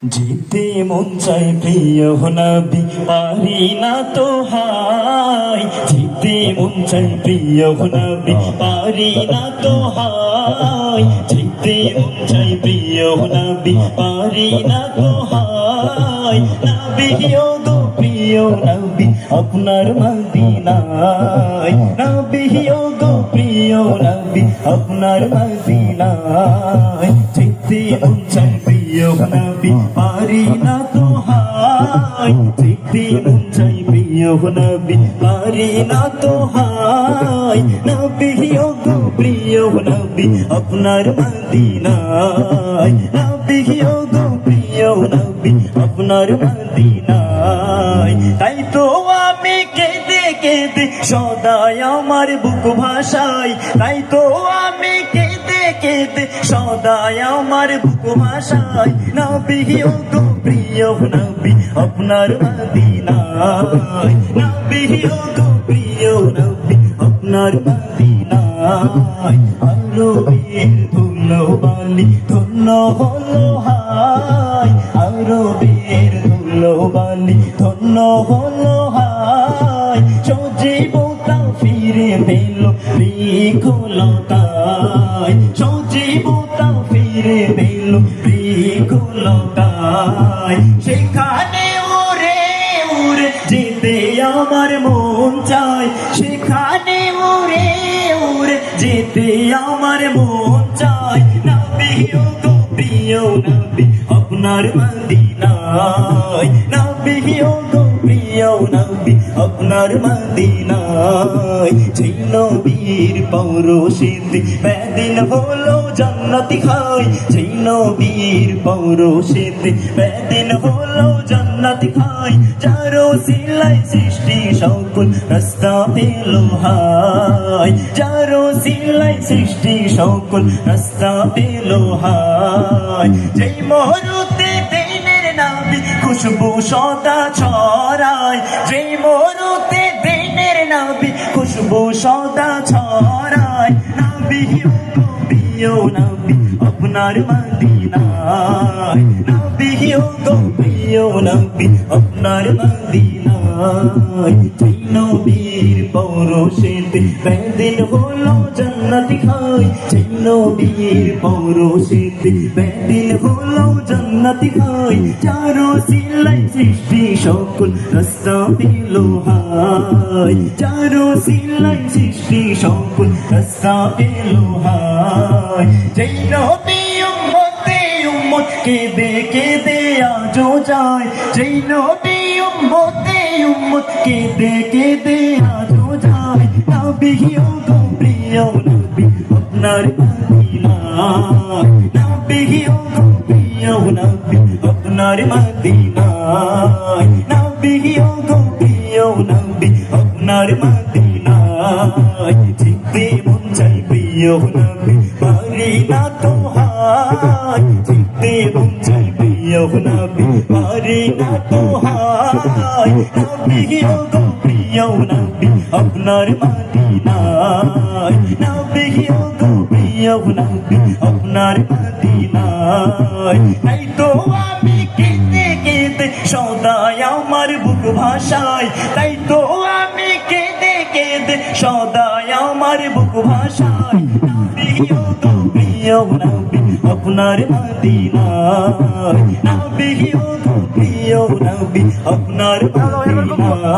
যেতে মন চায় প্রিয় নবী পারি না তো হাই, যেতে মন চায় প্রিয় নবী পারি না তো হাই, যেতে মন চায় প্রিয় নবী পারি না তো হাই। নবী গো প্রিয় নবী আপনার মদিনায়, নবী গো প্রিয় নবী আপনার মদিনায়। যেতে মন চায় প্রিয় নবী পারি না তো হাই, যেতে মন চায় প্রিয় নবী পারি না তো হাই। নবী গো প্রিয় নবী আপনার মদিনায়, নবী গো প্রিয় নবী আপনার মদিনায়। তাই তো আমি কেঁদে কেঁদে সদাই আমার বুক ভাষাই, তাই তো আমি কেঁদে কেঁদে সদাই আমার বুক ভাষাই। নবী গো প্রিয় নবী আপনার মদিনায়, নবী গো প্রিয় নবী আপনার মদিনায়। আলো বীর ধুলো বালি ধন্য হলো হাই, আলো বীর ধুলো বালি ধন্য হলো হাই। সজীবতা ফিরে পেল লিখলো তাই, সজীবতা ফিরে পেল লিখলো তাই। সেখানে উড়ে উড়ে যেতে আমার মন চায়, সেখানে উড়ে উড়ে যেতে আমার মন চায়। নবী গো প্রিয় নবী আপনার মদিনায়, নবী গো প্রিয় নবী আপনার মদিনায়। যেই নবীর পৌরোষিতে বেদিন হলো জান্নাতি খাই, যেই নবীর পৌরোষিতে বেদিন হলো জান্নাতি খাই। যারো সিলাই সৃষ্টি সকল রাস্তা পেল হাই, যারো সিলাই সৃষ্টি সকল রাস্তা পেল হাই। যেই মরুতে দিনের নবী খুশবু সদা ছড়ায়, যেই মরুতে দিনের নবী খুশবু সদা ছড়ায়। নবী গো প্রিয় নবী আপনার মদিনায়, নবী গো প্রিয় নবী আপনার মদিনায়। যেই নবীর পৌরোষিতে বেদিন হলো জান্নাতি খাই, যেই নবীর পৌরোষিতে বেদিন হলো জান্নাতি খাই। যারো সিলাই সৃষ্টি সকল রাস্তা পেল হাই, যারো সিলাই সৃষ্টি সকল রাস্তা পেল হাই। যেই নবী উম্মতে উম্মত কেঁদে কেঁদে আজও যায়, যেই নবী উম্মতে উম্মত কেঁদে কেঁদে আজও যায়। নবী গো প্রিয় নবী আপনার মদিনায়, নবী গো প্রিয় নবী আপনার মদিনায়, নবী গো প্রিয় নবী আপনার মদিনায়। যেতে মন চায় প্রিয় নবী পারি না তো হাই, যেতে মন চায় প্রিয় নবী পারি না তো হাই। নবী গো প্রিয় নবী আপনার মদিনায়, নবী গো প্রিয় নবী আপনার মদিনায়। তাই তো আমি কেঁদে কেঁদে সদাই আমার বুক ভাষায়, তাই তো আমি কেঁদে কেঁদে সদাই আমার বুক ভাষায়। নবী গো প্রিয় নবী আপনার মদিনায়, নবী গো প্রিয় নবী আপনার মদিনায়।